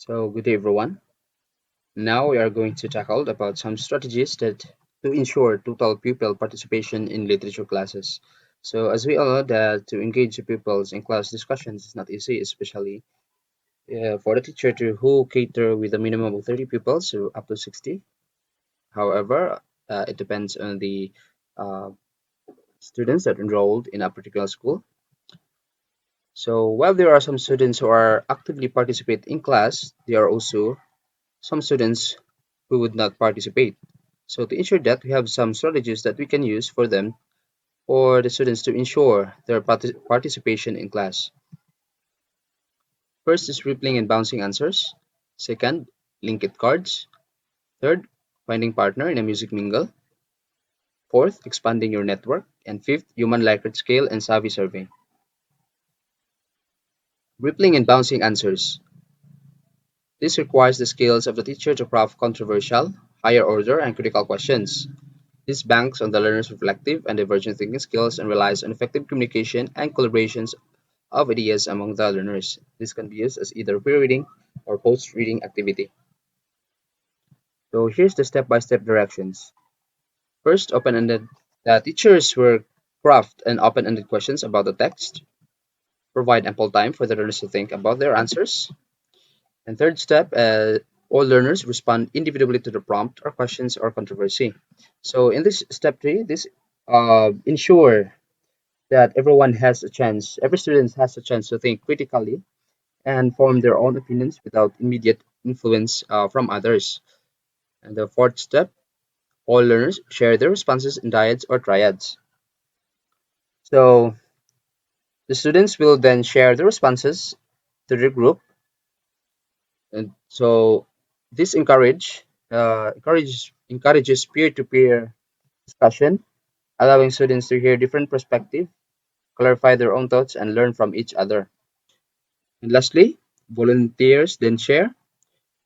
Good day, everyone. Now we are going to tackle about some strategies that to ensure total pupil participation in literature classes. As we all know that to engage the pupils in class discussions is not easy, especially for the teacher to who cater with a minimum of 30 pupils to up to 60. However, it depends on the uh, students that enrolled in a particular school. So while there are some students who are actively participate in class, there are also some students who would not participate. So to ensure that, we have some strategies that we can use for them, for the students to ensure their participation in class. First is rippling and bouncing answers. Second, linked cards. Third, finding partner in a music mingle. Fourth, expanding your network. And fifth, human Likert scale and savvy survey. Rippling and bouncing answers. This requires the skills of the teacher to craft controversial, higher order, and critical questions. This banks on the learner's reflective and divergent thinking skills and relies on effective communication and collaborations of ideas among the learners. This can be used as either pre-reading or post-reading activity. So here's the step-by-step directions. First, open-ended. The teachers will craft an open-ended questions about the text, provide ample time for the learners to think about their answers. And third step, all learners respond individually to the prompt or questions or controversy. So in this step three, this ensure that everyone has a chance, every student has a chance to think critically and form their own opinions without immediate influence from others. And the fourth step, all learners share their responses in dyads or triads. So the students will then share the responses to the group. And so this encourages peer-to-peer discussion, allowing students to hear different perspectives, clarify their own thoughts, and learn from each other. And lastly, volunteers then share.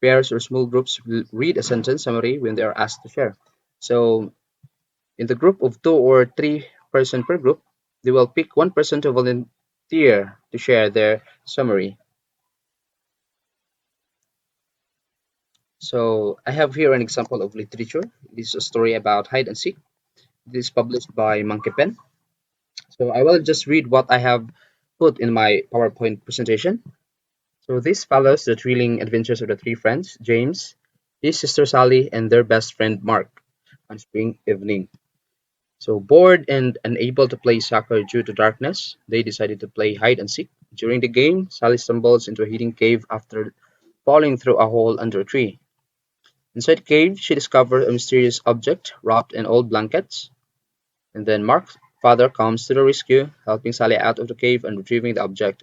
Pairs or small groups will read a sentence summary when they are asked to share. So, in the group of two or three person per group, they will pick one person to volunteer to share their summary. So, I have here an example of literature. This is a story about hide and seek. This is published by Monkey Pen. So, I will just read what I have put in my PowerPoint presentation. So, this follows the thrilling adventures of the three friends, James, his sister Sally, and their best friend Mark, on spring evening. So, bored and unable to play soccer due to darkness, they decided to play hide and seek. During the game, Sally stumbles into a hidden cave after falling through a hole under a tree. Inside the cave, she discovers a mysterious object wrapped in old blankets. And then Mark's father comes to the rescue, helping Sally out of the cave and retrieving the object.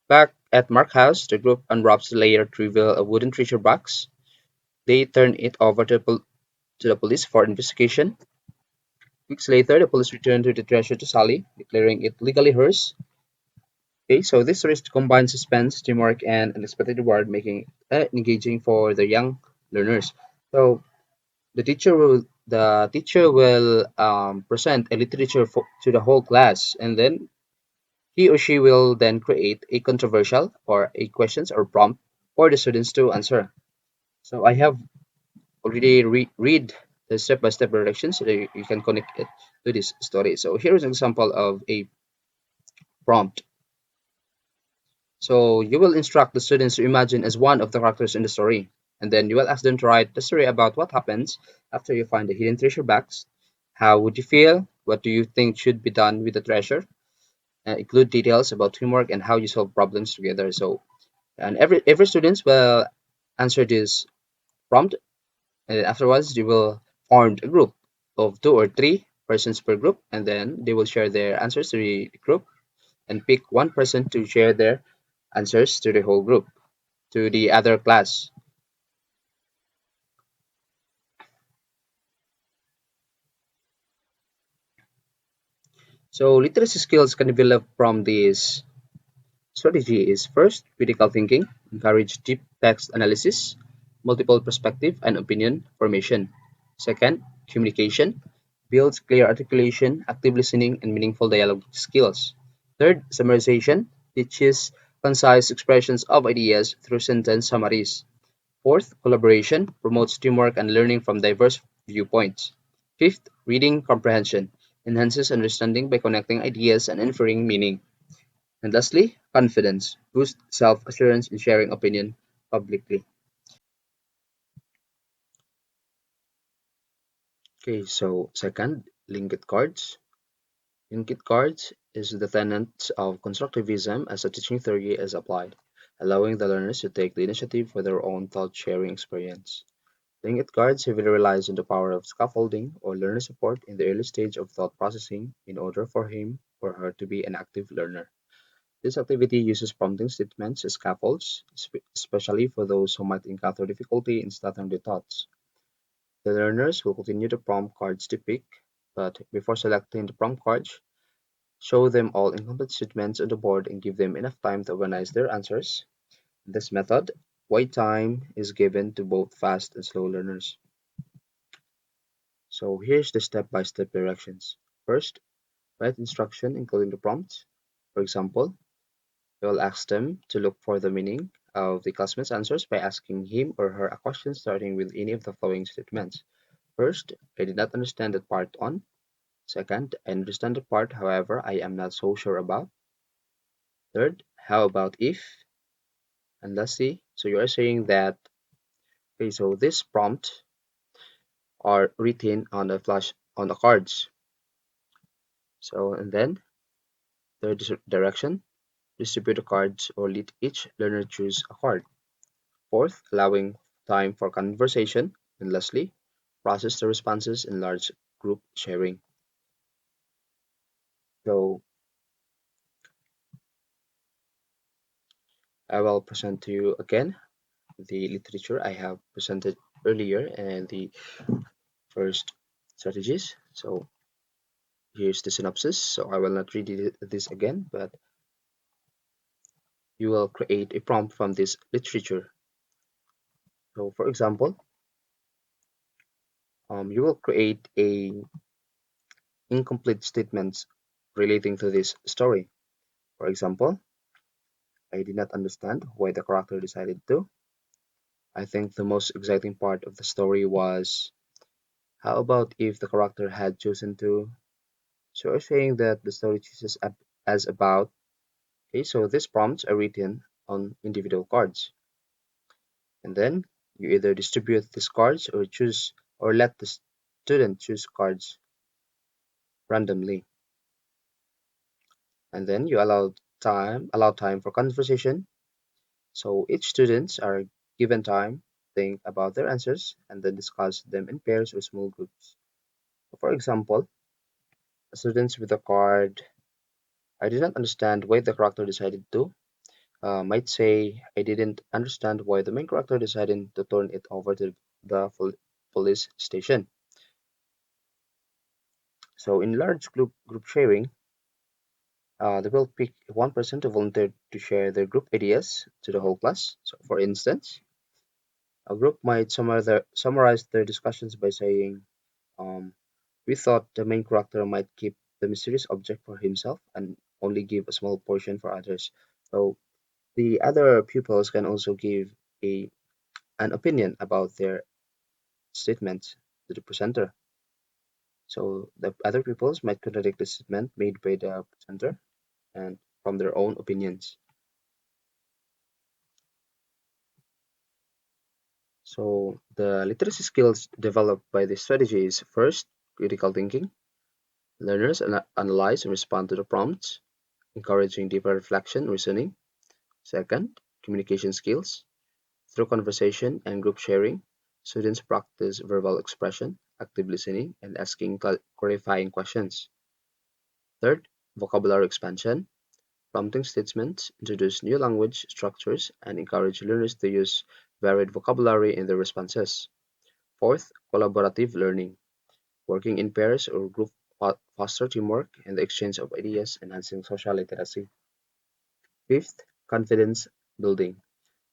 Back at Mark's house, the group unwraps the layer to reveal a wooden treasure box. They turn it over to the police for investigation. Weeks later, the police return to the treasure to Sally, declaring it legally hers. Okay, so this story combines suspense, teamwork, and unexpected reward, making it engaging for the young learners. So the teacher will present a literature to the whole class, and then he or she will then create a controversial or a questions or prompt for the students to answer. So I have already read the step-by-step directions so that you can connect it to this story. So here is an example of a prompt. So you will instruct the students to imagine as one of the characters in the story, and then you will ask them to write the story about what happens after you find the hidden treasure box. How would you feel? What do you think should be done with the treasure? Include details about teamwork and how you solve problems together. So, and every students will answer this prompt, and then afterwards you will form a group of two or three persons per group, and then they will share their answers to the group and pick one person to share their answers to the whole group, to the other class. So literacy skills can develop from this strategy is first, critical thinking, encourage deep text analysis, multiple perspective and opinion formation. Second, communication, builds clear articulation, active listening, and meaningful dialogue skills. Third, summarization, teaches concise expressions of ideas through sentence summaries. Fourth, collaboration promotes teamwork and learning from diverse viewpoints. Fifth, reading comprehension enhances understanding by connecting ideas and inferring meaning. And lastly, confidence boosts self-assurance in sharing opinion publicly. Okay, so second, linked cards. Linked cards is the tenet of constructivism as a teaching theory is applied, allowing the learners to take the initiative for their own thought-sharing experience. Linked cards heavily relies on the power of scaffolding or learner support in the early stage of thought processing in order for him or her to be an active learner. This activity uses prompting statements as scaffolds, especially for those who might encounter difficulty in starting their thoughts. The learners will continue to prompt cards to pick, but before selecting the prompt cards, show them all incomplete statements on the board and give them enough time to organize their answers. In this method, wide time is given to both fast and slow learners. So here's the step-by-step directions. First, write instruction including the prompts. For example, you'll ask them to look for the meaning of the classmate's answers by asking him or her a question starting with any of the following statements. First, I did not understand that part on. Second, I understand the part, however, I am not so sure about. Third, how about if? And lastly, so you are saying that, okay, so this prompt are written on the flash on the cards. So, and then third direction, distribute the cards or let each learner choose a card. Fourth, allowing time for conversation. And lastly, process the responses in large group sharing. So I will present to you again the literature I have presented earlier and the first strategies. So here's the synopsis. So I will not read this again, but you will create a prompt from this literature. So for example, you will create a incomplete statements relating to this story. For example, I did not understand why the character decided to. I think the most exciting part of the story was how about if the character had chosen to. So you're saying that the story chooses as about. Okay, so these prompts are written on individual cards, and then you either distribute these cards or choose or let the student choose cards randomly, and then you allow time for conversation. So each students are given time to think about their answers and then discuss them in pairs or small groups. For example, students with a card I did not understand why the character decided to might say I didn't understand why the main character decided to turn it over to the police station. So in large group sharing, they will pick one person to volunteer to share their group ideas to the whole class. So for instance, a group might summarize their discussions by saying, um, we thought the main character might keep the mysterious object for himself and only give a small portion for others. So the other pupils can also give a an opinion about their statements to the presenter. So the other pupils might contradict the statement made by the presenter and from their own opinions. So the literacy skills developed by this strategy is first, critical thinking. Learners analyze and respond to the prompts, encouraging deeper reflection, reasoning. Second, communication skills. Through conversation and group sharing, students practice verbal expression, active listening, and asking clarifying questions. Third, vocabulary expansion. Prompting statements introduce new language structures and encourage learners to use varied vocabulary in their responses. Fourth, collaborative learning. Working in pairs or group foster teamwork and the exchange of ideas, enhancing social literacy. Fifth, confidence building.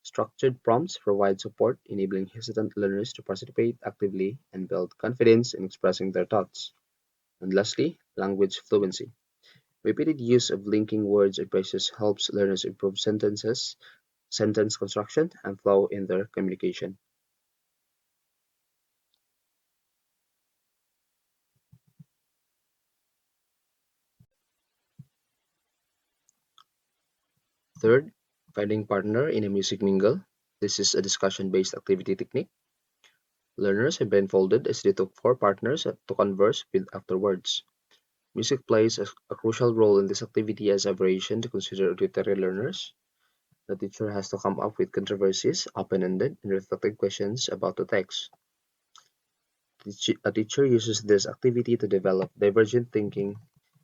Structured prompts provide support, enabling hesitant learners to participate actively and build confidence in expressing their thoughts. And lastly, language fluency. Repeated use of linking words and phrases helps learners improve sentence construction, and flow in their communication. Third, finding partner in a music mingle. This is a discussion-based activity technique. Learners have blindfolded as they took four partners to converse with afterwards. Music plays a crucial role in this activity as a variation to consider auditory learners. The teacher has to come up with controversies, open-ended, and reflective questions about the text. A teacher uses this activity to develop divergent thinking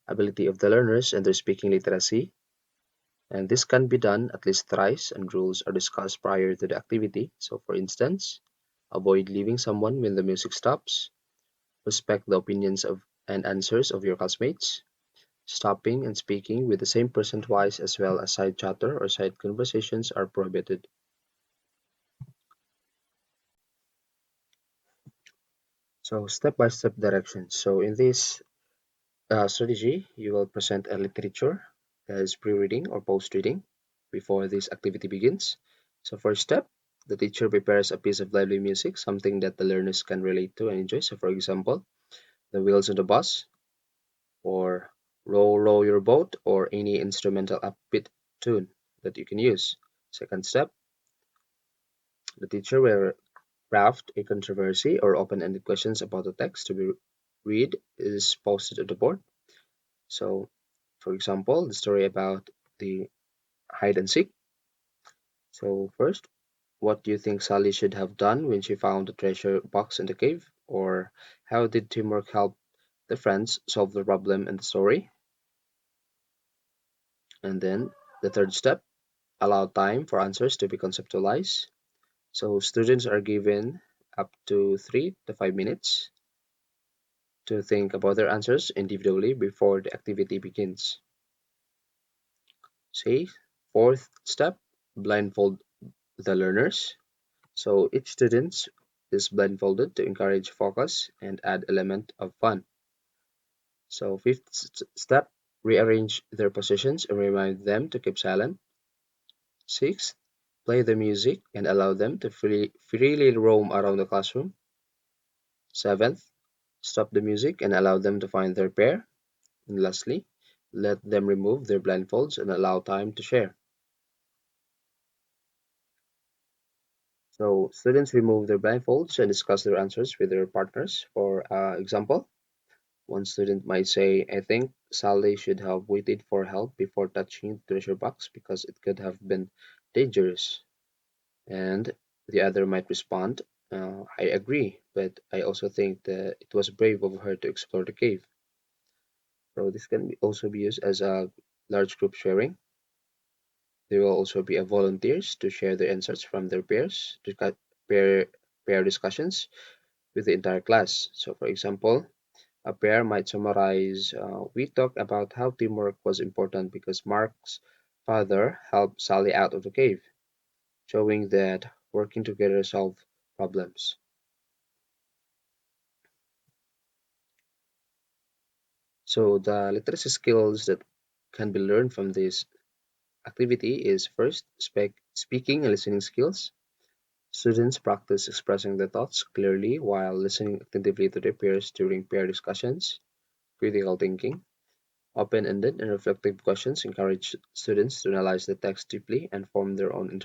ability of the learners and their speaking literacy, and this can be done at least thrice, and rules are discussed prior to the activity. So, for instance, avoid leaving someone when the music stops, respect the opinions of and answers of your classmates, stopping and speaking with the same person twice as well as side chatter or side conversations are prohibited. So, step by step directions. So, in this strategy, you will present a literature that is pre-reading or post-reading before this activity begins. So first step, the teacher prepares a piece of lively music, something that the learners can relate to and enjoy. So for example, The Wheels on the Bus, or Row Row Your Boat, or any instrumental upbeat tune that you can use. Second step, the teacher will craft a controversy or open-ended questions about the text to be read is posted on the board. So, for example, the story about the hide and seek. So, first, what do you think Sally should have done when she found the treasure box in the cave? Or how did teamwork help the friends solve the problem in the story? And then the third step, allow time for answers to be conceptualized. So, students are given up to 3 to 5 minutes to think about their answers individually before the activity begins. See, fourth step, blindfold the learners. So each student is blindfolded to encourage focus and add element of fun. So fifth step, rearrange their positions and remind them to keep silent. Sixth, play the music and allow them to freely roam around the classroom. Seventh, stop the music and allow them to find their pair. And lastly, let them remove their blindfolds and allow time to share. So students remove their blindfolds and discuss their answers with their partners. For example, one student might say, I think Sally should have waited for help before touching the treasure box because it could have been dangerous. And the other might respond, I agree, but I also think that it was brave of her to explore the cave. So this can also be used as a large group sharing. There will also be a volunteers to share their answers from their peers to cut pair discussions with the entire class. So for example, a pair might summarize, we talked about how teamwork was important because Mark's father helped Sally out of the cave, showing that working together solve problems. So the literacy skills that can be learned from this activity is first speaking and listening skills. Students practice expressing their thoughts clearly while listening attentively to their peers during pair discussions. Critical thinking. Open-ended and reflective questions encourage students to analyze the text deeply and form their own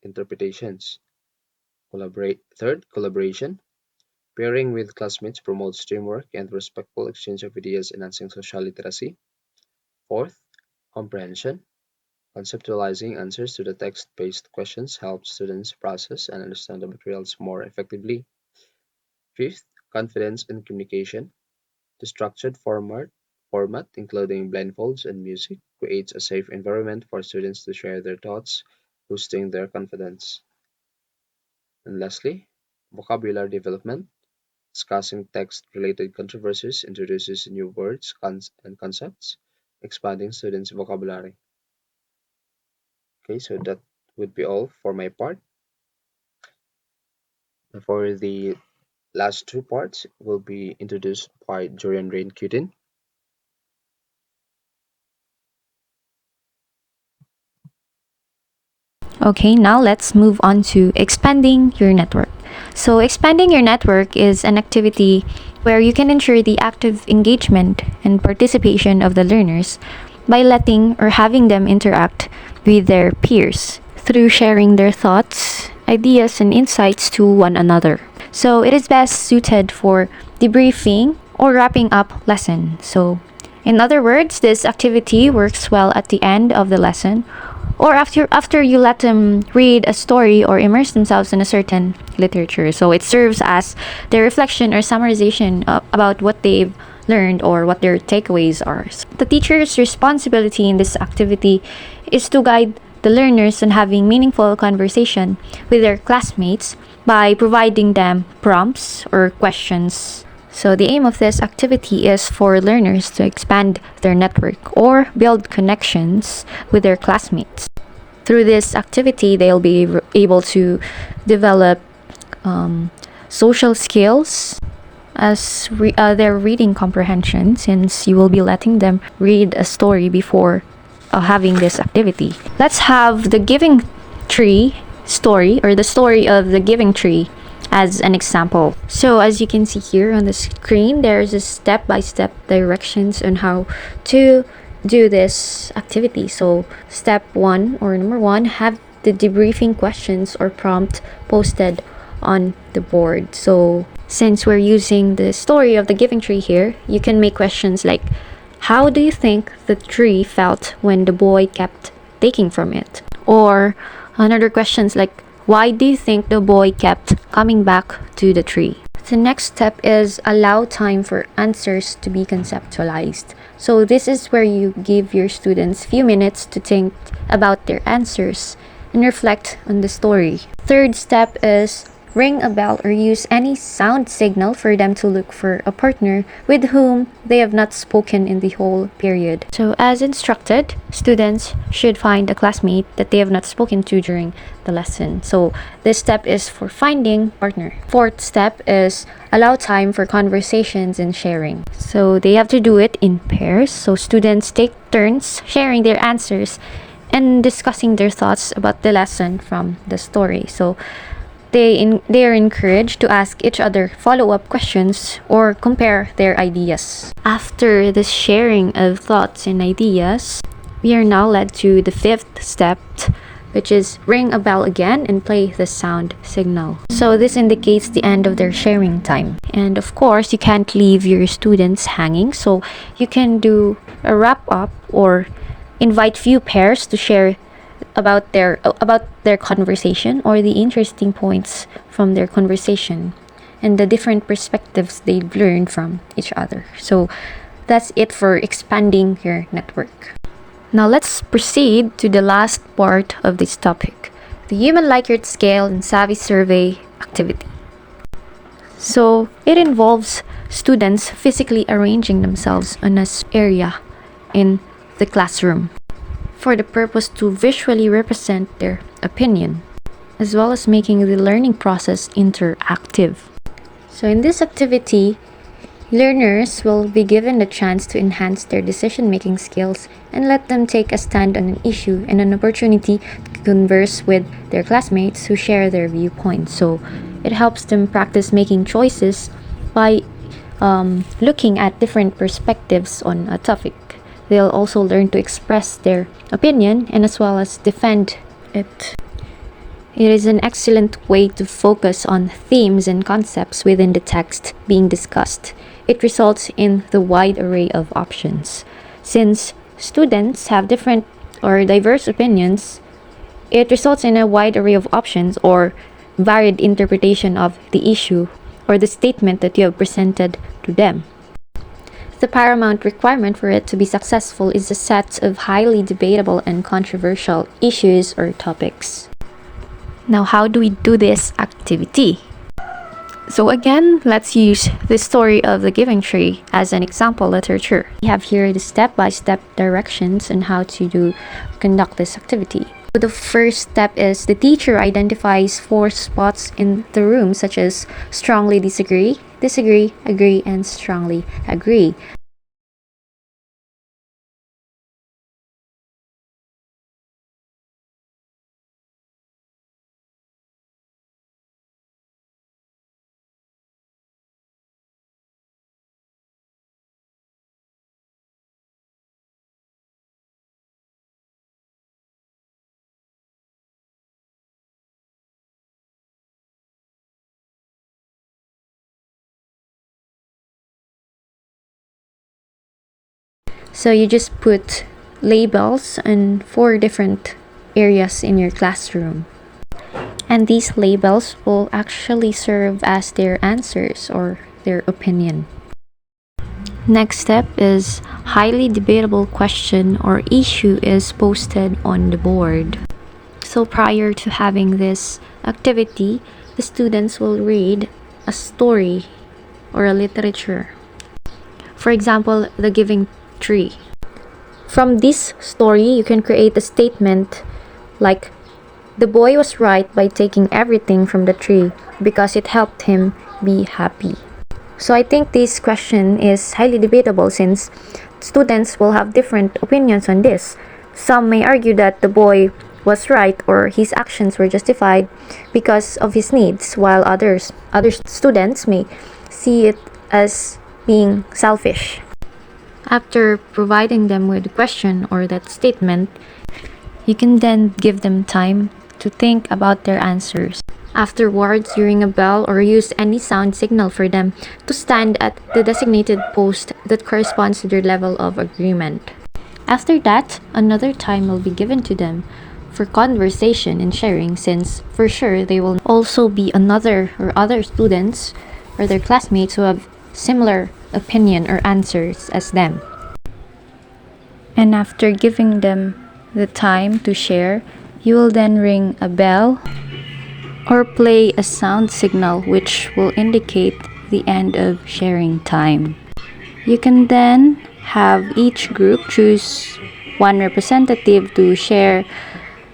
interpretations. Third, collaboration. Pairing with classmates promotes teamwork and respectful exchange of ideas, enhancing social literacy. Fourth, comprehension. Conceptualizing answers to the text-based questions helps students process and understand the materials more effectively. Fifth, confidence in communication. The structured format, including blindfolds and music, creates a safe environment for students to share their thoughts, boosting their confidence. And lastly, vocabulary development. Discussing text-related controversies introduces new words and concepts, expanding students' vocabulary. Okay, so that would be all for my part. For the last two parts will be introduced by Jorian Rain Cutin. Okay, now let's move on to expanding your network. So, expanding your network is an activity where you can ensure the active engagement and participation of the learners by letting or having them interact with their peers through sharing their thoughts, ideas, and insights to one another. So, it is best suited for debriefing or wrapping up lesson. So, in other words, this activity works well at the end of the lesson or after you let them read a story or immerse themselves in a certain literature. So it serves as their reflection or summarization about what they've learned or what their takeaways are. So the teacher's responsibility in this activity is to guide the learners in having meaningful conversation with their classmates by providing them prompts or questions. So the aim of this activity is for learners to expand their network or build connections with their classmates. Through this activity, they'll be able to develop social skills as their reading comprehension, since you will be letting them read a story before having this activity. Let's have the giving tree story, or the story of the giving tree, as an example. So as you can see here on the screen, there's a step-by-step directions on how to do this activity. So step one, or number one, have the debriefing questions or prompt posted on the board. So since we're using the story of the giving tree here, you can make questions like, how do you think the tree felt when the boy kept taking from it? Or another questions like, why do you think the boy kept coming back to the tree? The next step is allow time for answers to be conceptualized. So this is where you give your students few minutes to think about their answers and reflect on the story. Third step is ring a bell or use any sound signal for them to look for a partner with whom they have not spoken in the whole period. So as instructed, students should find a classmate that they have not spoken to during the lesson. So this step is for finding partner. Fourth step is allow time for conversations and sharing. So they have to do it in pairs. So students take turns sharing their answers and discussing their thoughts about the lesson from the story. So they are encouraged to ask each other follow-up questions or compare their ideas. After the sharing of thoughts and ideas, we are now led to the fifth step, which is ring a bell again and play the sound signal. So this indicates the end of their sharing time. And of course, you can't leave your students hanging, so you can do a wrap-up or invite few pairs to share about their conversation or the interesting points from their conversation and the different perspectives they've learned from each other. So that's it for expanding your network. Now let's proceed to the last part of this topic, the Human Likert Scale and Savvy Survey activity. So it involves students physically arranging themselves on an area in the classroom for the purpose to visually represent their opinion, as well as making the learning process interactive. So in this activity, learners will be given the chance to enhance their decision-making skills and let them take a stand on an issue and an opportunity to converse with their classmates who share their viewpoints. So it helps them practice making choices by looking at different perspectives on a topic. They'll also learn to express their opinion and as well as defend it. It is an excellent way to focus on themes and concepts within the text being discussed. It results in the wide array of options. Since students have different or diverse opinions, it results in a wide array of options or varied interpretation of the issue or the statement that you have presented to them. The paramount requirement for it to be successful is a set of highly debatable and controversial issues or topics. Now, how do we do this activity? So again, let's use the story of the giving tree as an example literature. We have here the step-by-step directions on how to conduct this activity. So the first step is the teacher identifies 4 spots in the room, such as strongly disagree, disagree, agree, and strongly agree. So you just put labels in 4 different areas in your classroom. And these labels will actually serve as their answers or their opinion. Next step is highly debatable question or issue is posted on the board. So prior to having this activity, the students will read a story or a literature. For example, The Giving Tree. From this story, you can create a statement like, the boy was right by taking everything from the tree because it helped him be happy. So I think this question is highly debatable since students will have different opinions on this. Some may argue that the boy was right or his actions were justified because of his needs, while other students may see it as being selfish. After providing them with the question or that statement, you can then give them time to think about their answers. Afterwards, you ring a bell or use any sound signal for them to stand at the designated post that corresponds to their level of agreement. After that, another time will be given to them for conversation and sharing, since for sure they will also be another or other students or their classmates who have similar opinion or answers as them. And after giving them the time to share, you will then ring a bell or play a sound signal which will indicate the end of sharing time. You can then have each group choose one representative to share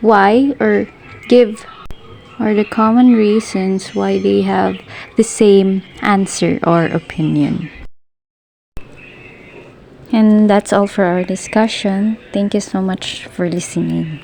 why or give or the common reasons why they have the same answer or opinion. And that's all for our discussion. Thank you so much for listening.